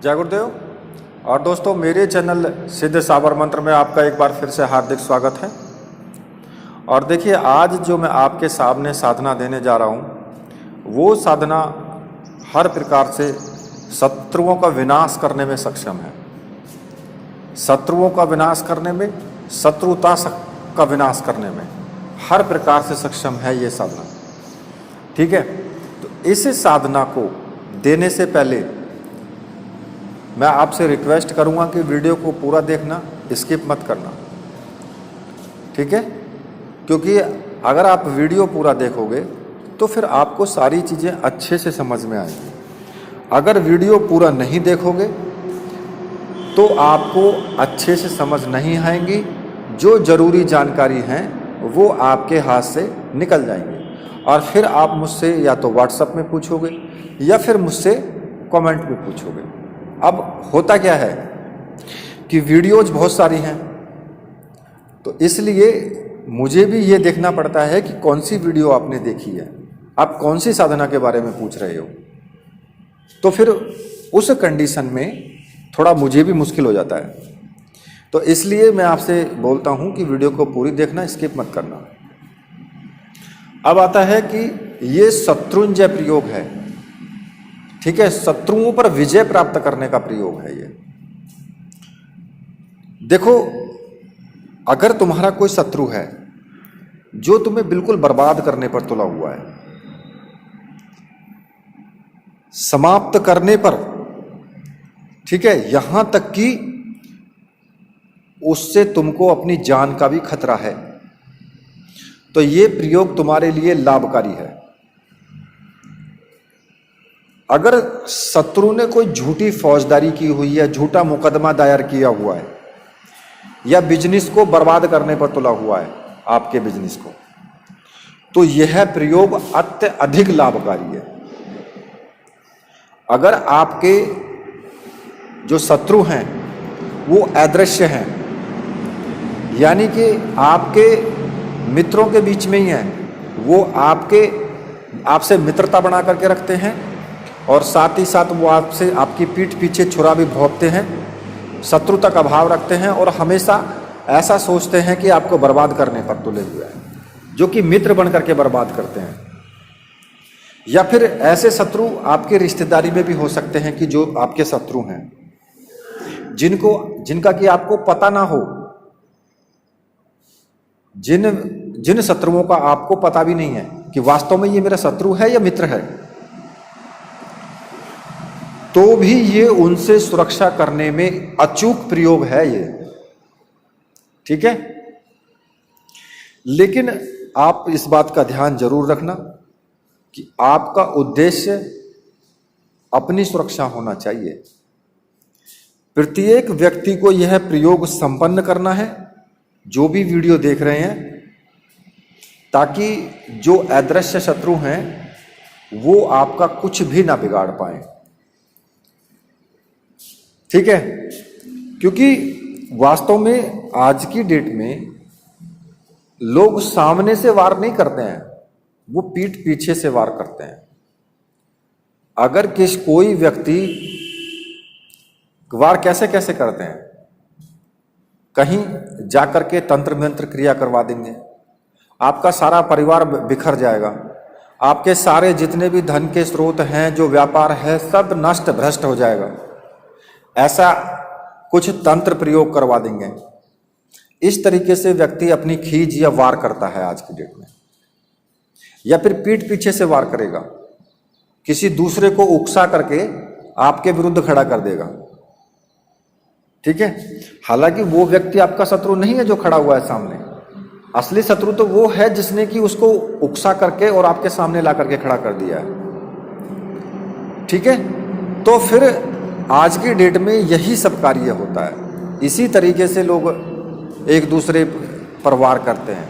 जय गुरुदेव। और दोस्तों, मेरे चैनल सिद्ध साबर मंत्र में आपका एक बार फिर से हार्दिक स्वागत है। और देखिए, आज जो मैं आपके सामने साधना देने जा रहा हूँ, वो साधना हर प्रकार से शत्रुओं का विनाश करने में सक्षम है। शत्रुओं का विनाश करने में, शत्रुता का विनाश करने में हर प्रकार से सक्षम है ये साधना। ठीक है, तो इस साधना को देने से पहले मैं आपसे रिक्वेस्ट करूंगा कि वीडियो को पूरा देखना, स्किप मत करना। ठीक है, क्योंकि अगर आप वीडियो पूरा देखोगे तो फिर आपको सारी चीज़ें अच्छे से समझ में आएंगी। अगर वीडियो पूरा नहीं देखोगे तो आपको अच्छे से समझ नहीं आएंगी। जो ज़रूरी जानकारी हैं वो आपके हाथ से निकल जाएंगी और फिर आप मुझसे या तो व्हाट्सएप में पूछोगे या फिर मुझसे कमेंट में पूछोगे। अब होता क्या है कि वीडियोज बहुत सारी हैं, तो इसलिए मुझे भी ये देखना पड़ता है कि कौन सी वीडियो आपने देखी है, आप कौन सी साधना के बारे में पूछ रहे हो। तो फिर उस कंडीशन में थोड़ा मुझे भी मुश्किल हो जाता है। तो इसलिए मैं आपसे बोलता हूँ कि वीडियो को पूरी देखना, स्किप मत करना। अब आता है कि ये शत्रुंजय प्रयोग है। ठीक है, शत्रुओं पर विजय प्राप्त करने का प्रयोग है ये। देखो, अगर तुम्हारा कोई शत्रु है जो तुम्हें बिल्कुल बर्बाद करने पर तुला हुआ है, समाप्त करने पर, ठीक है, यहां तक कि उससे तुमको अपनी जान का भी खतरा है, तो ये प्रयोग तुम्हारे लिए लाभकारी है। अगर शत्रु ने कोई झूठी फौजदारी की हुई है, झूठा मुकदमा दायर किया हुआ है, या बिजनेस को बर्बाद करने पर तुला हुआ है, आपके बिजनेस को, तो यह प्रयोग अत्यधिक लाभकारी है। अगर आपके जो शत्रु हैं वो अदृश्य हैं, यानी कि आपके मित्रों के बीच में ही हैं, वो आपसे मित्रता बना करके रखते हैं और साथ ही साथ वो आपसे आपकी पीठ पीछे छुरा भी भोंकते हैं, शत्रुता का भाव रखते हैं और हमेशा ऐसा सोचते हैं कि आपको बर्बाद करने पर तुले हुए हैं, जो कि मित्र बन करके बर्बाद करते हैं। या फिर ऐसे शत्रु आपके रिश्तेदारी में भी हो सकते हैं कि जो आपके शत्रु हैं, जिनका कि आपको पता ना हो, जिन शत्रुओं का आपको पता भी नहीं है कि वास्तव में ये मेरा शत्रु है या मित्र है, तो भी ये उनसे सुरक्षा करने में अचूक प्रयोग है ये। ठीक है, लेकिन आप इस बात का ध्यान जरूर रखना कि आपका उद्देश्य अपनी सुरक्षा होना चाहिए। प्रत्येक व्यक्ति को यह प्रयोग संपन्न करना है, जो भी वीडियो देख रहे हैं, ताकि जो अदृश्य शत्रु हैं वो आपका कुछ भी ना बिगाड़ पाए। ठीक है, क्योंकि वास्तव में आज की डेट में लोग सामने से वार नहीं करते हैं, वो पीठ पीछे से वार करते हैं। अगर कोई व्यक्ति वार कैसे कैसे करते हैं, कहीं जाकर के तंत्र मंत्र क्रिया करवा देंगे, आपका सारा परिवार बिखर जाएगा, आपके सारे जितने भी धन के स्रोत हैं, जो व्यापार है, सब नष्ट भ्रष्ट हो जाएगा। ऐसा कुछ तंत्र प्रयोग करवा देंगे। इस तरीके से व्यक्ति अपनी खींच या वार करता है आज की डेट में। या फिर पीठ पीछे से वार करेगा, किसी दूसरे को उकसा करके आपके विरुद्ध खड़ा कर देगा। ठीक है, हालांकि वो व्यक्ति आपका शत्रु नहीं है जो खड़ा हुआ है सामने। असली शत्रु तो वो है जिसने कि उसको उकसा करके और आपके सामने ला करके खड़ा कर दिया है। ठीक है, तो फिर आज की डेट में यही सब कार्य होता है। इसी तरीके से लोग एक दूसरे पर वार करते हैं।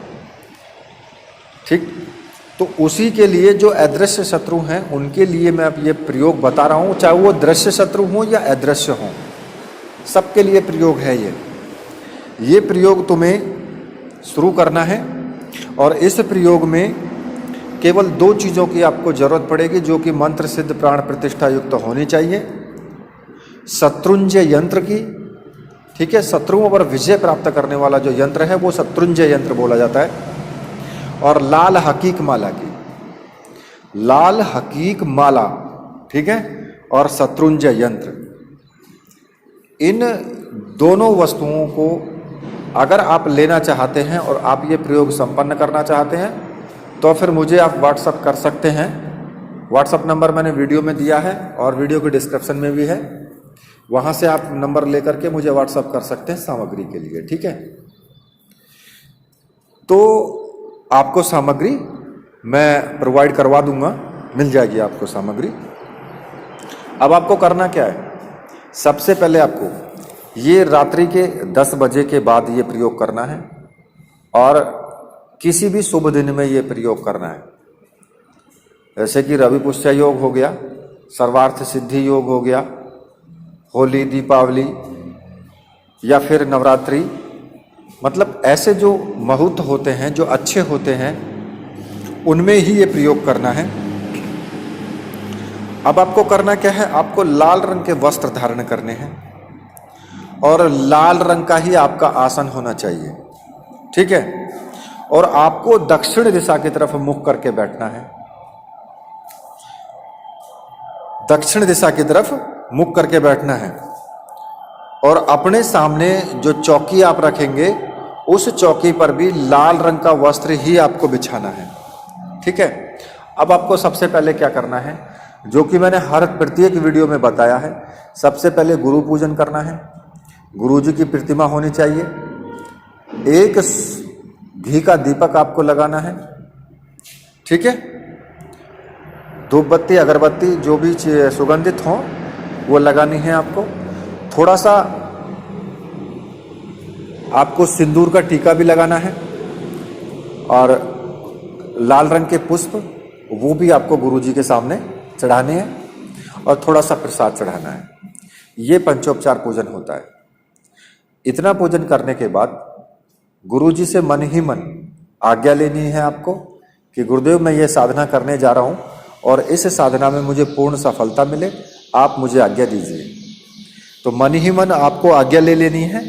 ठीक, तो उसी के लिए जो अदृश्य शत्रु हैं उनके लिए मैं अब ये प्रयोग बता रहा हूँ, चाहे वो दृश्य शत्रु हों या अदृश्य हों, सबके लिए प्रयोग है ये प्रयोग तुम्हें शुरू करना है। और इस प्रयोग में केवल 2 चीज़ों की आपको जरूरत पड़ेगी, जो कि मंत्र सिद्ध प्राण प्रतिष्ठा युक्त होनी चाहिए। शत्रुंजय यंत्र की, ठीक है, शत्रुओं पर विजय प्राप्त करने वाला जो यंत्र है वो शत्रुंजय यंत्र बोला जाता है। और लाल हकीक माला की, लाल हकीक माला, ठीक है, और शत्रुंजय यंत्र, इन दोनों वस्तुओं को अगर आप लेना चाहते हैं और आप ये प्रयोग संपन्न करना चाहते हैं तो फिर मुझे आप व्हाट्सअप कर सकते हैं। व्हाट्सअप नंबर मैंने वीडियो में दिया है और वीडियो के डिस्क्रिप्शन में भी है, वहाँ से आप नंबर लेकर के मुझे व्हाट्सअप कर सकते हैं सामग्री के लिए, ठीक है। तो आपको सामग्री मैं प्रोवाइड करवा दूंगा, मिल जाएगी आपको सामग्री। अब आपको करना क्या है, सबसे पहले आपको ये रात्रि के 10 बजे के बाद ये प्रयोग करना है और किसी भी शुभ दिन में ये प्रयोग करना है। जैसे कि रवि पुष्य योग हो गया, सर्वार्थ सिद्धि योग हो गया, होली, दीपावली या फिर नवरात्रि, मतलब ऐसे जो मुहूर्त होते हैं, जो अच्छे होते हैं, उनमें ही ये प्रयोग करना है। अब आपको करना क्या है, आपको लाल रंग के वस्त्र धारण करने हैं और लाल रंग का ही आपका आसन होना चाहिए, ठीक है। और आपको दक्षिण दिशा की तरफ मुख करके बैठना है, दक्षिण दिशा की तरफ मुख करके बैठना है। और अपने सामने जो चौकी आप रखेंगे उस चौकी पर भी लाल रंग का वस्त्र ही आपको बिछाना है, ठीक है। अब आपको सबसे पहले क्या करना है, जो कि मैंने हर प्रत्येक वीडियो में बताया है, सबसे पहले गुरु पूजन करना है। गुरु जी की प्रतिमा होनी चाहिए, एक घी का दीपक आपको लगाना है, ठीक है। धूप बत्ती, अगरबत्ती जो भी सुगंधित हो वो लगानी है आपको। थोड़ा सा आपको सिंदूर का टीका भी लगाना है और लाल रंग के पुष्प वो भी आपको गुरु जी के सामने चढ़ाने हैं और थोड़ा सा प्रसाद चढ़ाना है। ये पंचोपचार पूजन होता है। इतना पूजन करने के बाद गुरु जी से मन ही मन आज्ञा लेनी है आपको कि गुरुदेव मैं ये साधना करने जा रहा हूँ और इस साधना में मुझे पूर्ण सफलता मिले, आप मुझे आज्ञा दीजिए। तो मन ही मन आपको आज्ञा ले लेनी है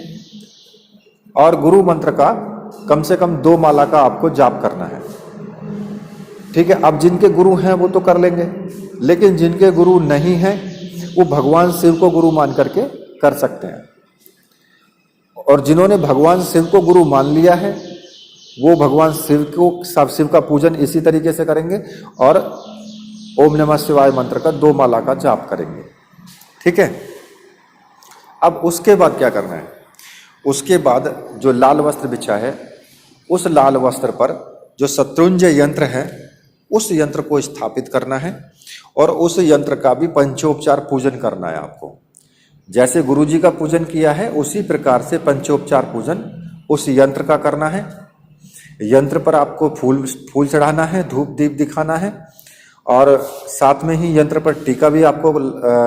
और गुरु मंत्र का कम से कम 2 माला का आपको जाप करना है, ठीक है। अब जिनके गुरु हैं वो तो कर लेंगे, लेकिन जिनके गुरु नहीं हैं वो भगवान शिव को गुरु मान करके कर सकते हैं। और जिन्होंने भगवान शिव को गुरु मान लिया है वो भगवान शिव का पूजन इसी तरीके से करेंगे और ओम नमः शिवाय मंत्र का 2 माला का जाप करेंगे, ठीक है। अब उसके बाद क्या करना है, उसके बाद जो लाल वस्त्र बिछा है उस लाल वस्त्र पर जो शत्रुंजय यंत्र है उस यंत्र को स्थापित करना है और उस यंत्र का भी पंचोपचार पूजन करना है आपको। जैसे गुरु जी का पूजन किया है उसी प्रकार से पंचोपचार पूजन उस यंत्र का करना है। यंत्र पर आपको फूल चढ़ाना है, धूप दीप दिखाना है और साथ में ही यंत्र पर टीका भी आपको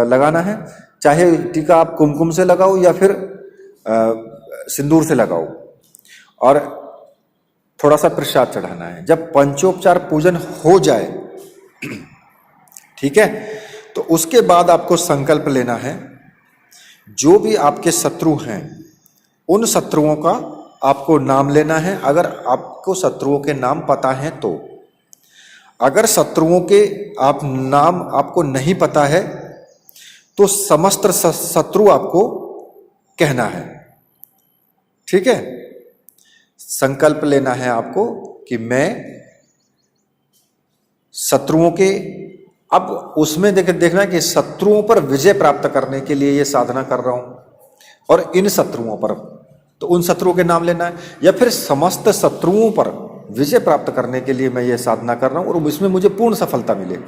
लगाना है। चाहे टीका आप कुमकुम से लगाओ या फिर सिंदूर से लगाओ और थोड़ा सा प्रसाद चढ़ाना है। जब पंचोपचार पूजन हो जाए, ठीक है, तो उसके बाद आपको संकल्प लेना है। जो भी आपके शत्रु हैं उन शत्रुओं का आपको नाम लेना है, अगर आपको शत्रुओं के नाम पता है तो। अगर शत्रुओं के नाम आपको नहीं पता है तो समस्त शत्रु आपको कहना है, ठीक है। संकल्प लेना है आपको कि मैं शत्रुओं के, अब उसमें देखना है कि शत्रुओं पर विजय प्राप्त करने के लिए ये साधना कर रहा हूं और इन शत्रुओं पर, तो उन शत्रुओं के नाम लेना है, या फिर समस्त शत्रुओं पर विजय प्राप्त करने के लिए मैं ये साधना कर रहा हूं और इसमें मुझे पूर्ण सफलता मिले।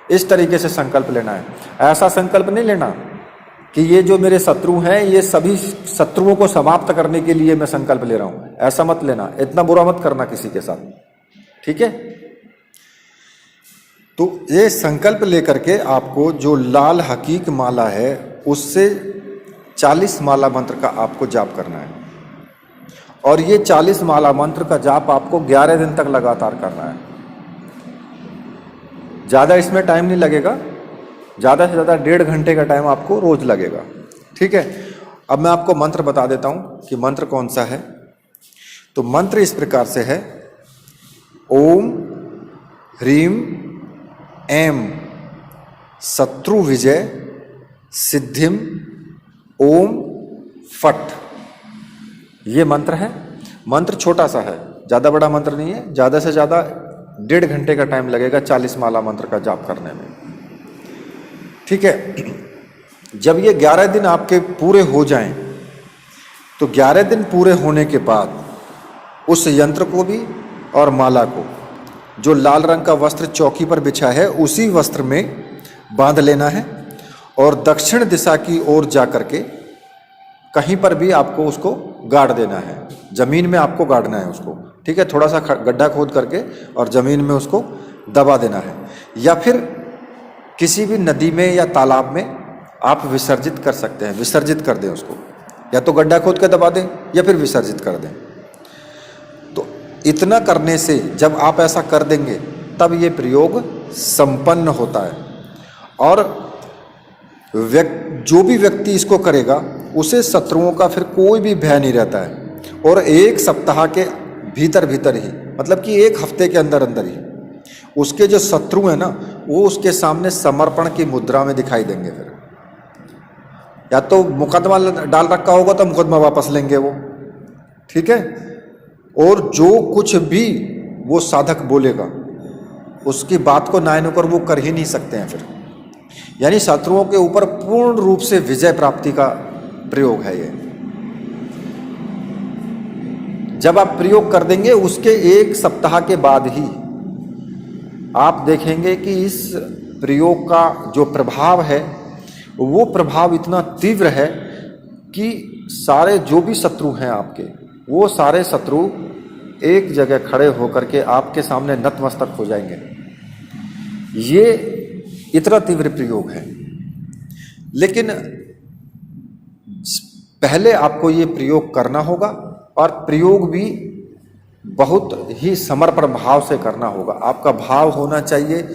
इस तरीके से संकल्प लेना है। ऐसा संकल्प नहीं लेना कि ये जो मेरे शत्रु हैं ये सभी शत्रुओं को समाप्त करने के लिए मैं संकल्प ले रहा हूं, ऐसा मत लेना। इतना बुरा मत करना किसी के साथ, ठीक है। तो ये संकल्प लेकर के आपको जो लाल हकीक माला है उससे 40 माला मंत्र का आपको जाप करना है और ये 40 माला मंत्र का जाप आपको 11 दिन तक लगातार करना है। ज़्यादा इसमें टाइम नहीं लगेगा, ज़्यादा से ज़्यादा 1.5 घंटे का टाइम आपको रोज लगेगा। ठीक है, अब मैं आपको मंत्र बता देता हूँ कि मंत्र कौन सा है। तो मंत्र इस प्रकार से है, ओम ह्रीम ऐम शत्रु विजय सिद्धिम ओम फट। ये मंत्र है। मंत्र छोटा सा है, ज़्यादा बड़ा मंत्र नहीं है। ज़्यादा से ज़्यादा 1.5 घंटे का टाइम लगेगा 40 माला मंत्र का जाप करने में। ठीक है, जब ये 11 दिन आपके पूरे हो जाएं, तो 11 दिन पूरे होने के बाद उस यंत्र को भी और माला को, जो लाल रंग का वस्त्र चौकी पर बिछा है, उसी वस्त्र में बांध लेना है और दक्षिण दिशा की ओर जा करके कहीं पर भी आपको उसको गाड़ देना है। जमीन में आपको गाड़ना है उसको। ठीक है, थोड़ा सा गड्ढा खोद करके और जमीन में उसको दबा देना है, या फिर किसी भी नदी में या तालाब में आप विसर्जित कर सकते हैं। विसर्जित कर दें उसको, या तो गड्ढा खोद के दबा दें या फिर विसर्जित कर दें। तो इतना करने से जब आप ऐसा कर देंगे तब ये प्रयोग संपन्न होता है, और जो भी व्यक्ति इसको करेगा उसे शत्रुओं का फिर कोई भी भय नहीं रहता है। और 1 सप्ताह के भीतर भीतर ही, मतलब कि 1 हफ्ते के अंदर अंदर ही उसके जो शत्रु हैं ना, वो उसके सामने समर्पण की मुद्रा में दिखाई देंगे। फिर या तो मुकदमा डाल रखा होगा तो मुकदमा वापस लेंगे वो। ठीक है, और जो कुछ भी वो साधक बोलेगा उसकी बात को नायन होकर वो कर ही नहीं सकते हैं फिर। यानी शत्रुओं के ऊपर पूर्ण रूप से विजय प्राप्ति का प्रयोग है ये। जब आप प्रयोग कर देंगे उसके 1 सप्ताह के बाद ही आप देखेंगे कि इस प्रयोग का जो प्रभाव है वो प्रभाव इतना तीव्र है कि सारे जो भी शत्रु हैं आपके, वो सारे शत्रु एक जगह खड़े होकर के आपके सामने नतमस्तक हो जाएंगे। ये इतना तीव्र प्रयोग है। लेकिन पहले आपको ये प्रयोग करना होगा, और प्रयोग भी बहुत ही समर्पण भाव से करना होगा। आपका भाव होना चाहिए।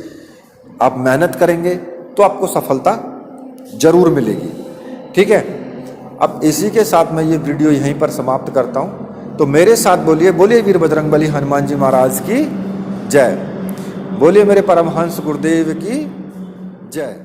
आप मेहनत करेंगे तो आपको सफलता जरूर मिलेगी। ठीक है, अब इसी के साथ मैं ये वीडियो यहीं पर समाप्त करता हूँ। तो मेरे साथ बोलिए, बोलिए वीर बजरंगबली हनुमान जी महाराज की जय। बोलिए मेरे परमहंस गुरुदेव की जय।